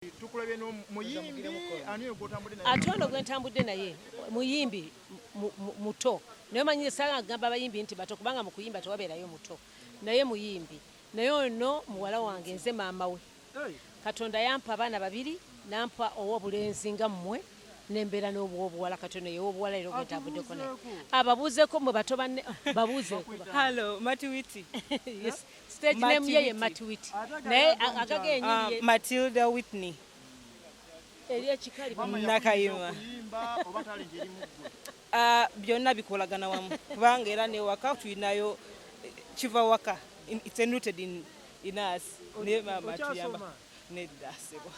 Tukulabye no muyimbi aniyo gotambudde naye. Atono gwentambudde naye muyimbi muto. Naye manyi sanga gamba abayimbi nti bato kubanga mu kuyimba tewabeerayo muto. Naye muyimbi. Naye ono muwala wange nze maama we. Katonda yampa abaana babiri nampa ow'obulenzi nga mmwe nembera n'obw'obuwala Katonda y'obuwala era gwentambuddeko naye. Ababuuzeko mwe bato banne babuuze. Hello, Matiwiti. Yes. Stage name ye Matiwiti. Naye agagenyi Matilda Whitney. Eliya Chikali Nakayima. Byonna bikolagana wamu. Kubanga era ne waka tulinayo kiva waka. It's rooted in us. Ne mama tuyamba. Nedda sebo.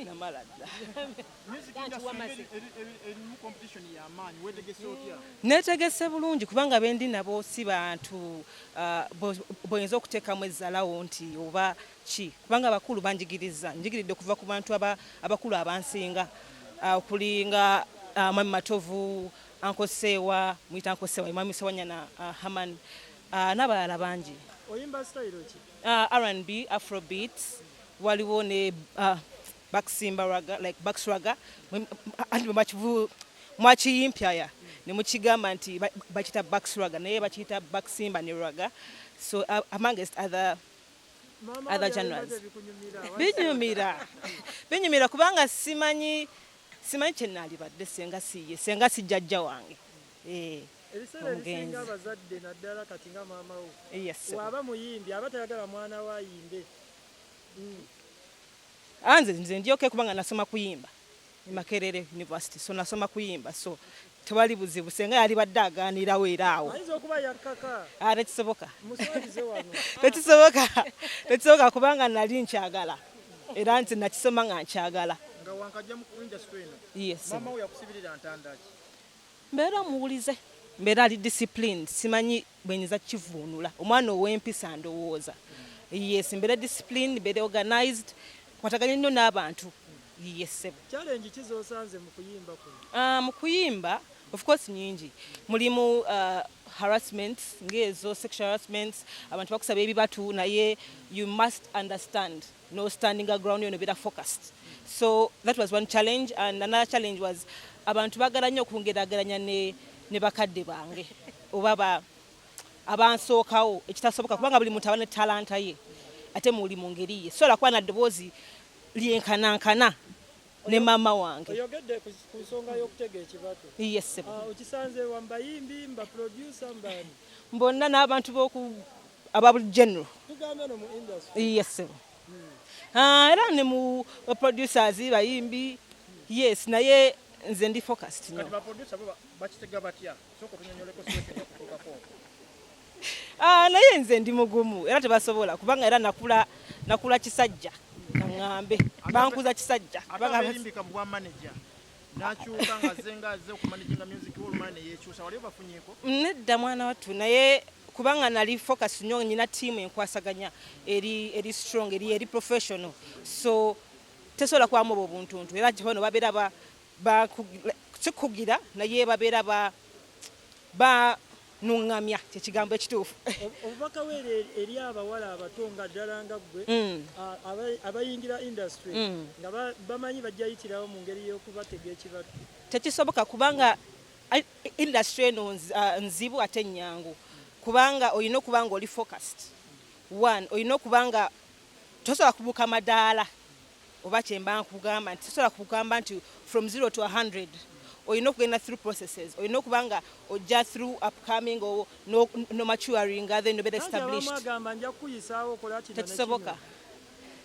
Namala dda. Netegese bulungi kubanga bendi nabo si bantu boyinza okuteekamu ezzalawo nti oba ki kubanga abakulu banjigiriza njigiridde kuva ku bantu abakulu abansinga okulinga Mwami Matovu Ankosewa mwita Ankosewa Mwami Sewanyana Haman n'abalala bangi. Oyimba style ki? R&B, Afrobeats, waliwo ne Baksimba raga like Baksraga andi mwakiyimpya ne mukigamba nti bakita Baksraga naye bakita Baksimba ne raga so amongst other genres. Binyumira kubanga simanyi kyenali badde senga sijjajja wange. Ebiseera abazadde naddala kati nga maama wo. Yes. Waba muyimbi abatayagala mwana wa ayimbe. Nze ndyoke kubanga nasoma kuyimba Makerere University so nasoma kuyimba so tewali buzibu senga yali badde agaanirawo era awo. Ayinza okuba yakkaka. Tekisoboka. Muswazize wano. Tekisoboka kubanga nali nkyagala era nti nakisoma nga nkyagala. Nga wankajja mu industry eno. Yes. Maama we yakusibirira ntandaki. Mbeera muwulize. Mbeera ali disciplined simanyi bwenyiza kivuunula omwana ow'empisa ndowooza. Yes, mbeera disciplined, mbeera organized, kwataganya nnyo n'abantu. Yes. Challenge kizosanze mu kuyimba kuno? Mu kuyimba, of course nyingi. Mulimu harassment, ngezo sexual harassments, abantu bakusaba ebibatu naye you must understand. No standing our ground, you're better focused. So that was one challenge, and another challenge was abantu bagala nnyo okwongerageranya ne bakadde bange. Oba abansookawo ekitasoboka kubanga buli muntu abane talanta ye ate muli mu ngeri ye sola kwa na ddoboozi lyenkanankana ne maama wange. Oyogedde ku nsonga y'okutega ekibatu. Yes. Okisanze wambayimbi mba producer mbani. Mbonna n'abantu ababuli general. Tugambe no mu industry. Yes. Era ne mu producers bayimbi. Yes, naye nze ndi focused nnyo. Kati ba producer bakitega batya soko tunyonyoleko siweke kutukako. Naye nze ndi mugumu era tebasobola kubanga era nakula kisajja ngambe bankuza kisajja kubanga abimbika mu bwa manager nakyuka nga zenga ze ku managing music hall man yekyusa wali bafunyeko nedda mwana wattu naye kubanga nali focus nnyo nyina team enkwasaganya eri strong eri professional so tesobola kwamu obuntuntu era kihono babeera kugira naye babeera ba nungamya kyekigambo ekituufu. Obubaka weere eri abawala abatonga ddala nga ggwe abayingira industry nga bamanyi bajja yitirawo mu ngeri y'okubatega ekibatu. Tekisoboka kubanga industry eno nzibu ate nnyangu kubanga olina okubanga oli focused. One, olina okubanga tosobola kubuuka madaala oba kyemba nkugamba nti tosobola kugamba nti from 0 to 100. Olina okugenda through processes. Olina okubanga ojja through upcoming or no maturing then better established. Tekisoboka.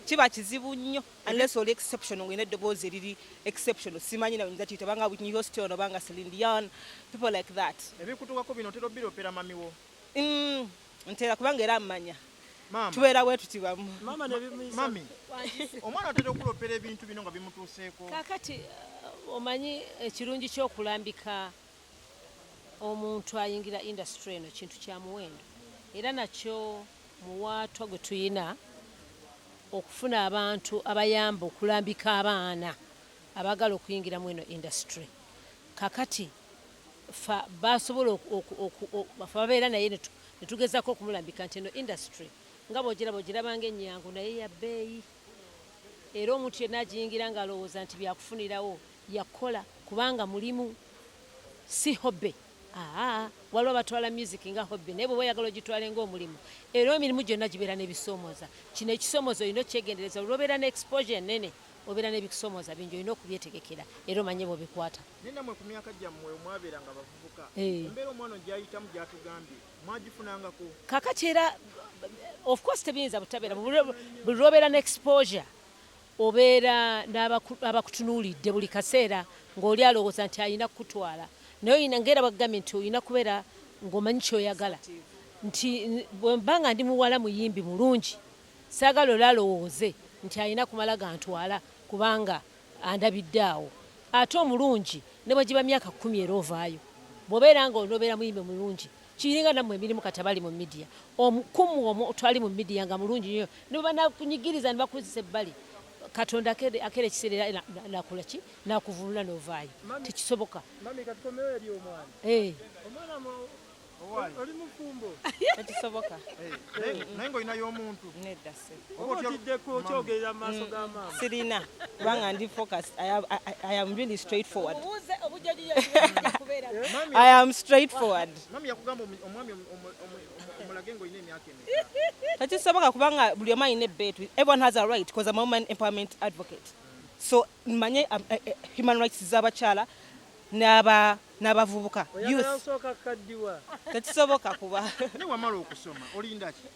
Kiba kizibu nnyo unless oli exceptional ngene eddoboozi eriri exceptional. Simanyi na wenza kiyita banga Whitney Houston obanga Celine Dion, people like that. Ebikutukako bino otera obbira opera mamiwo. Ntera kubanga era amanya. Mama. Tubeera bwe tutibamu. Mami. Omwana otera okulopera ebintu bino nga bimutuuseeko. Kakati omanyi ekirungi ky'okulambika omuntu ayingira industry eno kintu kya muwendo era nakyo muwaatwa gwe tuyina okufuna abantu abayamba okulambika abaana abagala okuyingira mu eno industry. Kakati basobola babeera naye netugezako okumulambika nti eno industry nga bw'ogiraba ng'ennyangu naye ya bbeeyi era omuntu yenna agiyingira ng'alowooza nti byakufunirawo yakola kubanga mulimu si hobbe. Waliwo batwala music nga hobby naye bw'oba oyagala ogitwale ng'omulimu era emirimu gyonna gibeera n'ebisomooza. Kino ekisoomooza olina okyegendereza olwobeera n'exposure ennene obeera n'ebisomooza bingi olina okubyetegekera era omanye bw'obikwata. Naye nammwe ku myaka gyammwe mwabeeranga bavubuka embeera omwana gyayitamu gyatugambye mwagifunangako? Kakati era of course tebiyinza butabeera buli lwobeera n'exposure obeera n'abakutunuulidde buli kaseera ng'oli alowooza nti alina kukutwala naye olina ngera bagambye nti olina kubeera ng'omanyi kyoyagala nti bwemba nga ndi muwala muyimbi mulungi saagala olwalowooze nti alina kumala gantwala kubanga andabidde awo ate omulungi ne bwe giba myaka 10 era ovaayo bw'obeera nga olinobeera muyimbi mulungi kiringa nammwe emirimu kati abali mu midiya omukumu omu twali mu midiya nga mulungi nnyo ne bwe banakunyigiriza ne bakuzisa ebbali Katonda akera ekiseera nakola ki nakuvunula n'ovaayo tekisoboka. Mami katukomewo eri omwana. Omwana oli mufumbo. Tekisoboka. Naye ng'olinayo omuntu. Nedda se. Oba otiddeko kyogerera mu maaso ga maama. Sirina kubanga ndi focused. I am really straightforward. I am straightforward. Mami yakugamba omwami omulage ng'olina emyaka emeka? Tekisoboka kubanga buli omu alina ebbeetu. Everyone has a right because I'm a woman empowerment advocate. So manye human rights z'abakyala n'abavubuka. Oyagala osooka kaddiwa. Tekisoboka kuba. Ne wamala okusoma olinda ki?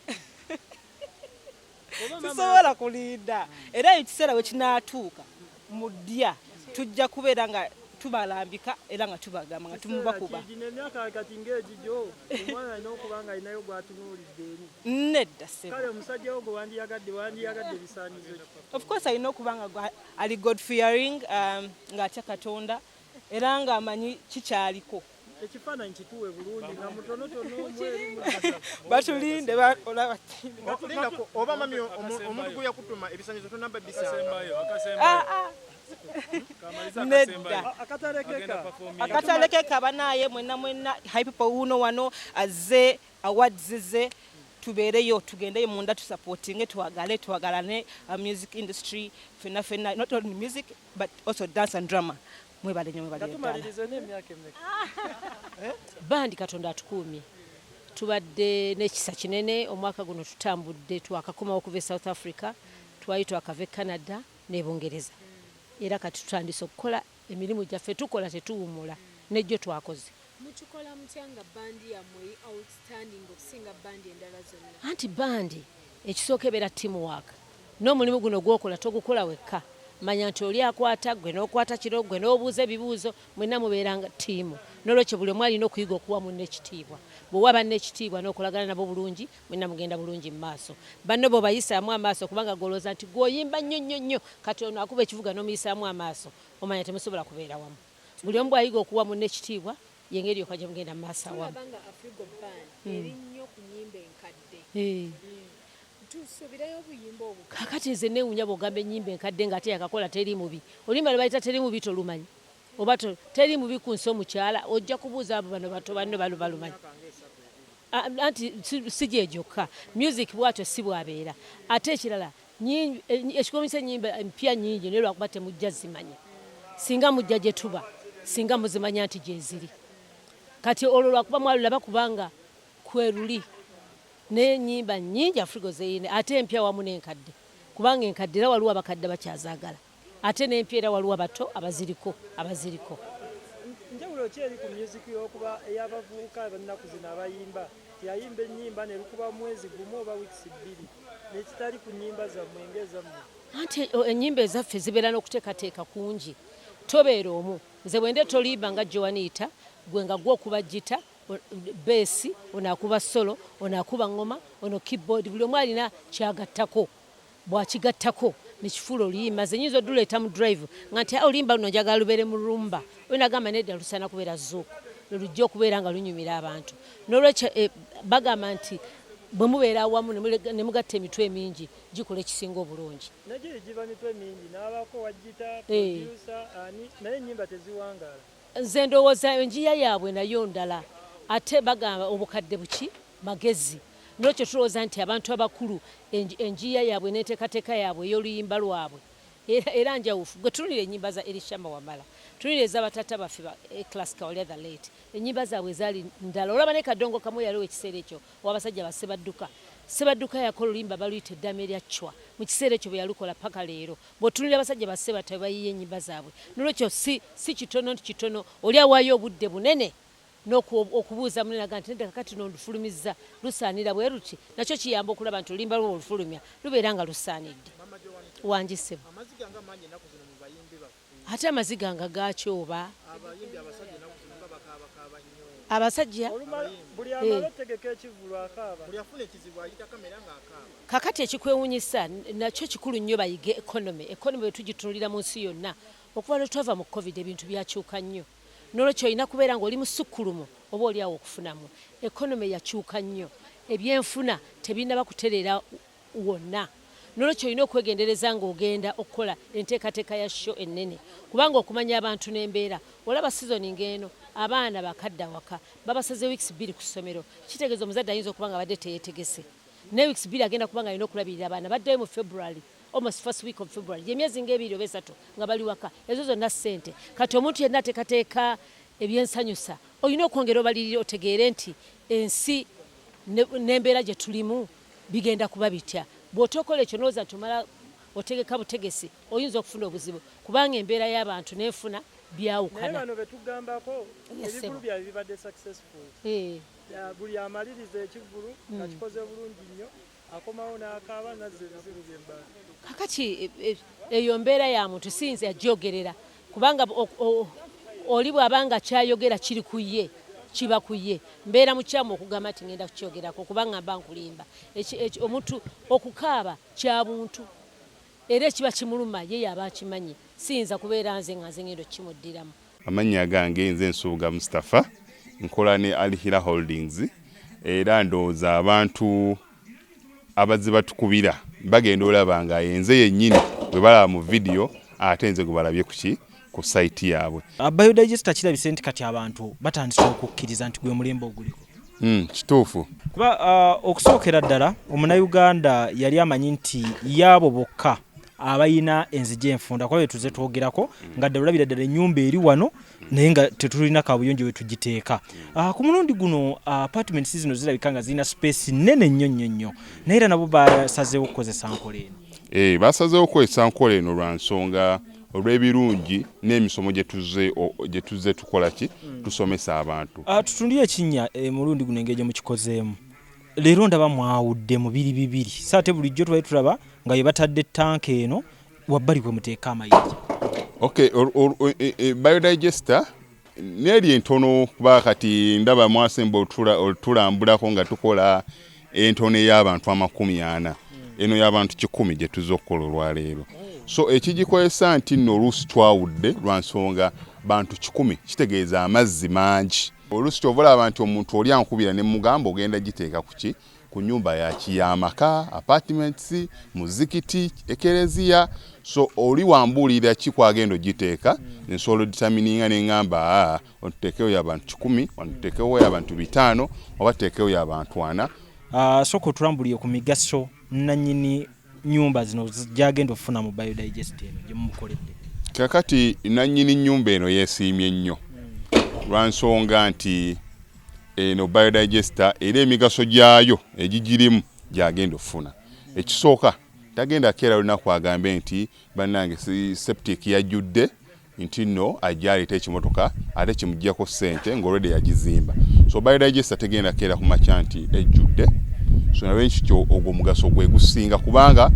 Tisobola kulinda. Era ekiseera we kinaatuuka mu ddya tujja kubeera nga tubalambika era nga tubagamba nga tumubakuba. Kino emyaka kati ng'egijjo omwana alina okuba nga alinayo gw'atunuulidde eri. Nedda se. Kale omusajja wo gwe wandiyagadde ebisaanizo ki? Of course alina okuba nga ali God fearing ng'atya Katonda era ng'amanyi kikyaliko. Ekifaananyi kituwe bulungi nga mutonotono batulinde olaba Batulindako oba mami omuntu gwe yakutuma ebisaanizo tonamba bisanga. Nedda akatalekeka banaye mwenna Hipipo uno wano azze awadzize tubeereyo tugendeyo munda tusupportinge twagalane music industry fenna not only music but also dance and drama. Tumalirize n'emyaka emeka? Bandi Katonda atukuumye tubadde n'ekisa kinene omwaka guno tutambudde twakakomawo okuva e South Africa twali twakava e Canada ne Bungereza era kati tutandise okukola emirimu gyaffe tukola tetuwumula nejjo twakoze. Mukikola mutya nga bandi yammwe outstanding okusinga bandi endala zonna? Anti bandi ekisooka ebeera teamwork n'omulimu guno gwokola togukola wekka manya nti oli akwata gwe n'okwata kiro gwe n'obuuza ebibuuzo mwenna mubeeranga ttiimu n'olwekyo buli omu alina okuyiga okuwa munne ekitiibwa bw'owa banne ekitiibwa n'okolagana nabo bulungi mwenna mugenda bulungi mu maaso banne bw'obayisaamu amaaso kubanga golooza nti gw'oyimba nnyo kati ono akuba ekivuga n'omuyisaamu amaaso omanya temusobola kubeera wamu buli omu bw'ayiga okuwa munne ekitiibwa yengeri yokka gye mugenda mu maaso awamu. Tulabanga Afrigo Band eri nnyo ku nnyimba enkadde. Tusubirayo obuyimba obwo. Kakati nze neewunya bw'ogamba ennyimba enkadde ng'ate yakakola teri mubi. Oluyimba lwe bayita teri mubi tolumanyi. Oba teri mubi ku nsi omukyala ojja kubuuza abo bano bato banno balumanyi. Anti si gye gyokka. Music bwatyo si bwabeera. Ate ekirala ekikomisa ennyimba empya nnyingi naye lwakuba temujja zimanya. Singa mujja gye tuba, singa muzimanya nti gye ziri. Kati olwo lwakuba mwalulaba kubanga kweruli. N'ennyimba nnyingi Afrigo zeyina ate empya wamu n'enkadde kubanga enkadde era waliwo abakadde bakyazaagala ate n'empya era waliwo abato abaziriko. Njawulo ki eri ku music y'okuba ey'abavubuka abannaku zino abayimba teyayimba ennyimba ne lukuba mwezi gumu oba wiikisi 2 n'ekitali ku nnyimba zammwe ng'ezammwe? Anti ennyimba ezaffe zibeera n'okuteekateeka kungi tobeera omu nze bwende tolimba nga Joanita gwe nga gwokuba gita besi onakuba solo onakuba ngoma ono keyboard buli omu alina kyagattako bwakigattako nekifuula oluyimba nze nyinza oduleeta mu drive nga nti oluyimba luno njagala lubeere mu lumba olunagamba nedda lusaana kubeera zuuku lulujja okubeera nga lunyumira abantu n'olwekyo bagamba nti bwe mubeera awamu ne mugatta emitwe mingi gikola ekisinga obulungi. Naye giba mitwe mingi n'abaako wajjita producer ani naye ennyimba teziwangaala. Nze ndowooza enjiya yaabwe nayo ndala ate bagamba obukadde buki magezi n'olwekyo tulowooza nti abantu abakulu enjiya yaabwe n'enteekateeka yaabwe ey'oluyimba lwabwe era njawufu gwe tunulira ennyimba za Elishama Wamala tunulira ez'abatata baffe class Kawalya the late ennyimba zaabwe zaali ndala olaba ne Kadongo kamu yaliwo ekiseera ekyo owabasajja Sebadduka yakola olimba baluyita eddama erya Chwa mu kiseera ekyo bwe yalukola paka leero bw'otunulira abasajja ba Sebata bayiye ennyimba zaabwe nolwekyo si kitono nti kitono oli awaayo obudde bunene n'okubuuza munenaga nti nedda kakati n'olufulumizza lusaanira bwe ruti nakyo kiyamba okulaba nti oluyimba lwo olufulumya lubeera nga lusaanidde wangisebo ate amaziga nga gakyoba abasajja kakati ekikwewunyisa nakyo kikulu nnyo bayige economy bwe tugitunulira mu nsi yonna okuva lwe twava mu covid ebintu byakyuka nnyo n'olwekyo olina kubeera ng'oli musukkulumu oba oli awo okufunamu economy yakyuka nnyo ebyenfuna tebinaba kutereera wonna n'olwekyo olina okwegendereza ng'ogenda okukola enteekateeka ya show ennene kubanga okumanya abantu n'embeera olaba sizoni ng'eno abaana bakadda waka babasaze weeks 2 ku ssomero kitegeeza omuzadde ayinza okuba nga badde teyeetegese ne weeks 2 agenda kubanga alina okulabirira abaana baddeyo mu February almost first week of February emyezi ng'ebiri oba esatu nga bali waka ezo zonna ssente kati omuntu yenna ateekateeka ebyensanyusa olina okwongera obalirira otegeere nti ensi n'embeera gye tulimu bigenda kuba bitya bw'otokola ekyo n'oza nti omala otegeka butegesi oyinza okufuna obuzibu kubanga embeera y'abantu n'enfuna byawukana naye bano betugambako ebivulu byabwe bibadde successful buli amaliriza ekivulu nga kikoze bulungi nnyo akomawo n'akaaba nazza ebizibu by'embala kakati eyo mbeera ya muntu siyinza yagyogerera kubanga oli bw'abanga kyayogera kiri ku ye kiba ku ye mbeera mukyamu okugamba nti ngenda kukyogerako kubanga mba nkulimba omuntu okukaaba kya buntu era ekiba kimuluma ye yaba akimanyi siyinza kubeera nze nga nze ngendo kimuddiramu amannya gange nze Nsuuga Mustafa nkola ne Alihira Holdings era ndowooza abantu abazze batukubira bagenda olaba nga yenze yennyini bwe balaba mu vidiyo ate nze gwe balabye ku site yaabwe. Biodigester kirabise nti kati abantu batandise okukkiriza nti gwe mulembe oguliko. Kituufu. Kuba okusookera ddala omunnayuganda yali amanyi nti yaabo bokka abayina enzigi enfunda kwa tuze twogerako nga ddala olabira ddala ennyumba eri wano naye nga tetulina kabuyonjo we tugiteeka. Ku mulundi guno apartments zino zirabika nga zirina space nnene nnyo naye era nabo basazeewo okukozesa nkola eno. Basazeewo okukozesa nkola eno lwa nsonga olw'ebirungi n'emisomo gye tuzze tukola ki tusomesa abantu. Tutundire ekinnya mulundi guno engeri gye mukikozeemu. Leero ndaba mwawudde mu bibiri so ate bulijjo tubaye tulaba nga ye batadde tanka eno wabbali kwe muteeka amayinja. Okay, biodigester neri entono kuba kati ndaba mwasemba otulambulako nga tukola entono y'abantu 40 eno y'abantu 100 gye tuzze okukola olwaleero. So ekigikozesa nti nno oluusi twawudde lwa nsonga bantu 100 kitegeeza amazzi mangi. Oluusi ky'ovalaba nti omuntu oli ankubira ne mugamba ogenda giteeka kuki ku nyumba y'amaka apartments muzikiti ekereziya so oli wambuulira ki kwagenda ogiteeka nsobola determininga ne ngamba otuteekewo y'abantu 10 otuteekewo y'abantu 5 oba tuteekewo y'abantu 4. Soko tulambuliye ku migaso nannyini nyumba zino gyagenda okufuna mu biodigester eno gye mumukoledde. Kakati nannyini nyumba eno yeesiimye nnyo lwa nsonga nti eno biodigester era emigaso gyayo egigirimu gyagenda okufuna. Ekisooka tagenda keera lunaku agambe nti bannange septic yajjudde nti nno ajja aleeta ekimotoka ate kimuggyako ssente ng'olwedde yagizimba. So biodigester tegenda keera ku makya nti ejjudde. So nawe nkityo ogwo mugaso gwe gusinga kubanga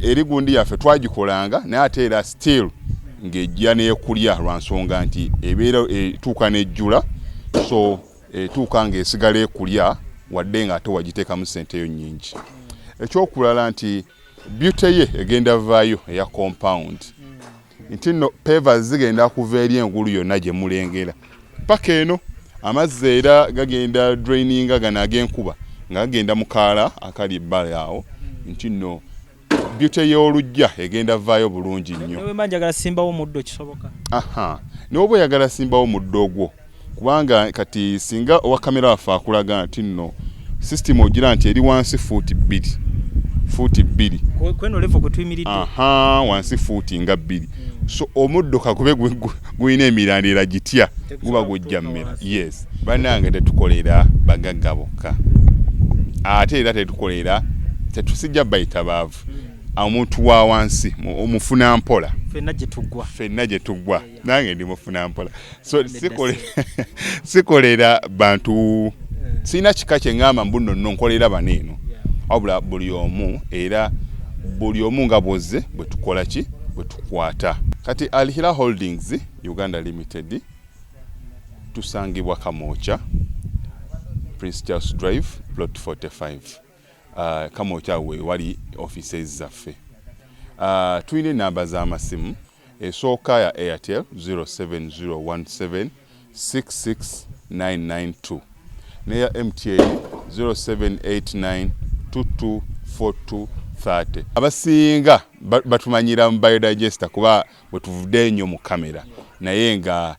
eri gundi yaffe twagikolanga naye ate era still ng'ejja n'ekulya lwa nsonga nti ebeera etuuka n'ejjula so etuuka ng'esigala ekulya wadde nga ate wagiteekamu ssente yo nnyingi. Ekyokulala nti beauty ye egenda vaayo eya compound nti nno pavers zigenda kuva eri engulu yonna gye mulengera paka eno amazzi era gagenda draininga gano ag'enkuba nga gagenda mu kaala akali ebbali awo nti nno beauty y'olujja egenda vaayo bulungi nnyo. Newe manjagala simbawo muddo kisoboka. N'oba oyagala simbawo muddo ogwo kubanga kati singa owa kamera waffe akulaga nti nno system ogira nti eri wansi fuuti 2 fuuti 2 kweno level kwe tuyimiridde wansi fuuti nga 2 so omuddo kakube guyina emirandira gitya guba gujja mmera yes bannange tetukolera bagagga bokka ate era tetusijja bayita baavu omuntu wa wansi omufuna mpola fenna gye tuggwa nange ndi mufuna mpola so sikolera bantu sina kika kye ngamba mbuno nno nkolera baneeno wabula buli omu nga bwozze bwe tukola ki bwe tukwata kati Alihira Holdings Uganda Limited tusangibwa Kamoocha Prince Charles Drive plot 45 Kamoocha we wali offices zaffe tuyina namba z'amasimu esooka ya Airtel 07017 66992 neya MTN 0789 224230 abasinga batumanyira mu biodigester kuba bwe tuvudde nnyo mu kamera naye nga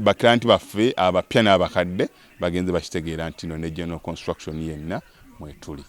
baklanti baffe abapya n'abakadde bagenze bakitegeera nti no ne general construction yenna mwetuli